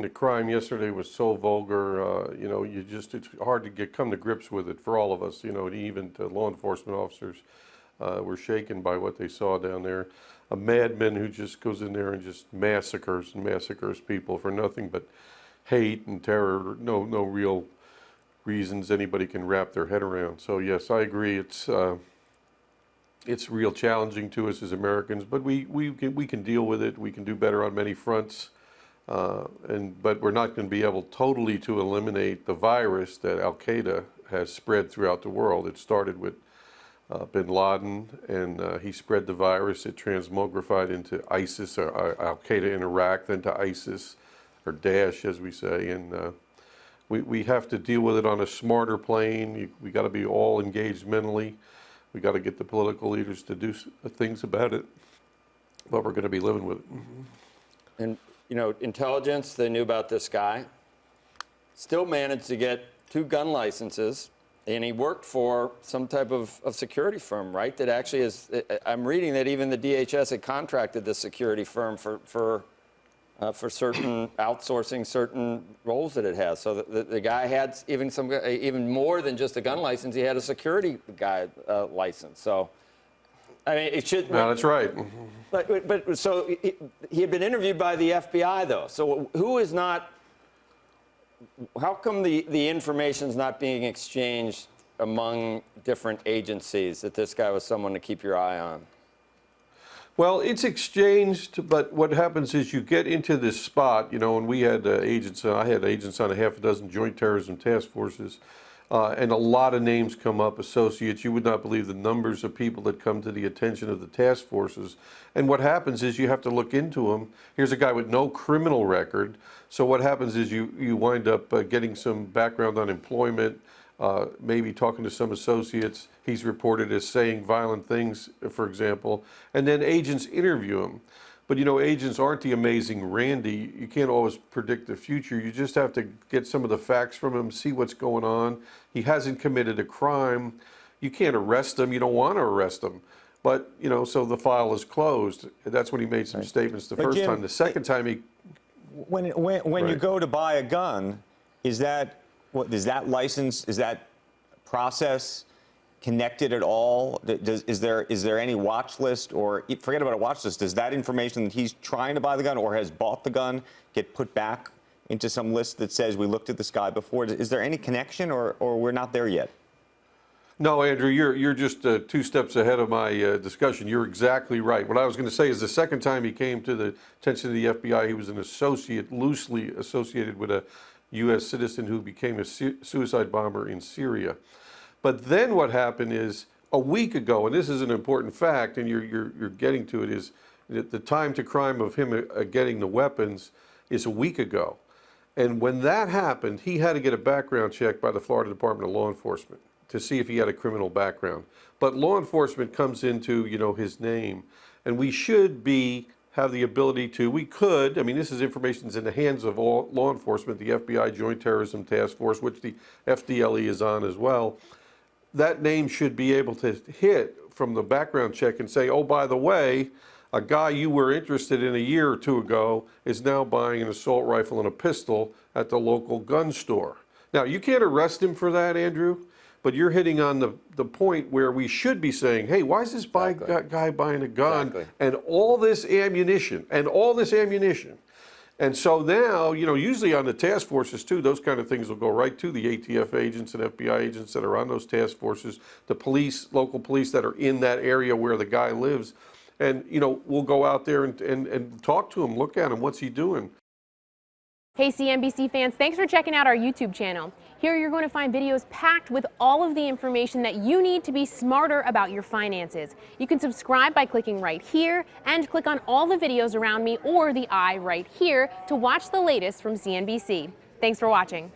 The crime yesterday was so vulgar, you know, it's hard to come to grips with it for all of us, you know, and even to law enforcement officers were shaken by what they saw down there. A madman who just goes in there and just massacres people for nothing but hate and terror, no real reasons anybody can wrap their head around. So yes, I agree, it's real challenging to us as Americans, but we can deal with it. We can do better on many fronts. But we're not going to be able totally to eliminate the virus that Al-Qaeda has spread throughout the world. It started with bin Laden, and he spread the virus. It transmogrified into ISIS, or Al-Qaeda in Iraq, then to ISIS, or Daesh, as we say. And we have to deal with it on a smarter plane. We got to be all engaged mentally. We got to get the political leaders to do things about it. But we're going to be living with it. And you know, intelligence, they knew about this guy, still managed to get 2 gun licenses, and he worked for some type of security firm, right? That actually is, I'm reading that even the DHS had contracted this security firm for certain outsourcing certain roles that it has. So the guy had even more than just a gun license, he had a security guy license. So, I mean, it should. No, that's right. But so he had been interviewed by the FBI, though. So who is not? How come the information is not being exchanged among different agencies that this guy was someone to keep your eye on? Well, it's exchanged, but what happens is you get into this spot, you know, and we had agents, I had agents on a half a dozen joint terrorism task forces. And a lot of names come up, associates. You would not believe the numbers of people that come to the attention of the task forces. And what happens is you have to look into them. Here's a guy with no criminal record. So what happens is you wind up getting some background on employment, maybe talking to some associates. He's reported as saying violent things, for example. And then agents interview him. But, you know, agents aren't the amazing Randy. You can't always predict the future. You just have to get some of the facts from him, see what's going on. He hasn't committed a crime. You can't arrest him. You don't want to arrest him. But, you know, so the file is closed. That's when he made some statements the first time. The second time he... When you go to buy a gun, is that license, is that process connected at all? Is there any watch list, or forget about a watch list, does that information that he's trying to buy the gun or has bought the gun get put back into some list that says we looked at this guy before? Is there any connection, or we're not there yet? No, Andrew, you're just 2 steps ahead of my discussion. You're exactly right. What I was going to say is the second time he came to the attention of the FBI, he was an associate, loosely associated with a U.S. citizen who became a suicide bomber in Syria. But then what happened is a week ago, and this is an important fact, and you're getting to it, is that the time to crime of him getting the weapons is a week ago. And when that happened, he had to get a background check by the Florida Department of Law Enforcement to see if he had a criminal background. But law enforcement comes into, you know, his name, and we should have the ability to, I mean, this is information that's in the hands of all law enforcement, the FBI Joint Terrorism Task Force, which the FDLE is on as well. That name should be able to hit from the background check and say, oh, by the way, a guy you were interested in a year or 2 ago is now buying an assault rifle and a pistol at the local gun store. Now, you can't arrest him for that, Andrew, but you're hitting on the point where we should be saying, hey, why is this guy buying a gun and all this ammunition And so now, you know, usually on the task forces too, those kind of things will go right to the ATF agents and FBI agents that are on those task forces, the police, local police that are in that area where the guy lives. And, you know, we'll go out there and talk to him, look at him, what's he doing? Hey CNBC fans, thanks for checking out our YouTube channel. Here you're going to find videos packed with all of the information that you need to be smarter about your finances. You can subscribe by clicking right here and click on all the videos around me or the I right here to watch the latest from CNBC. Thanks for watching.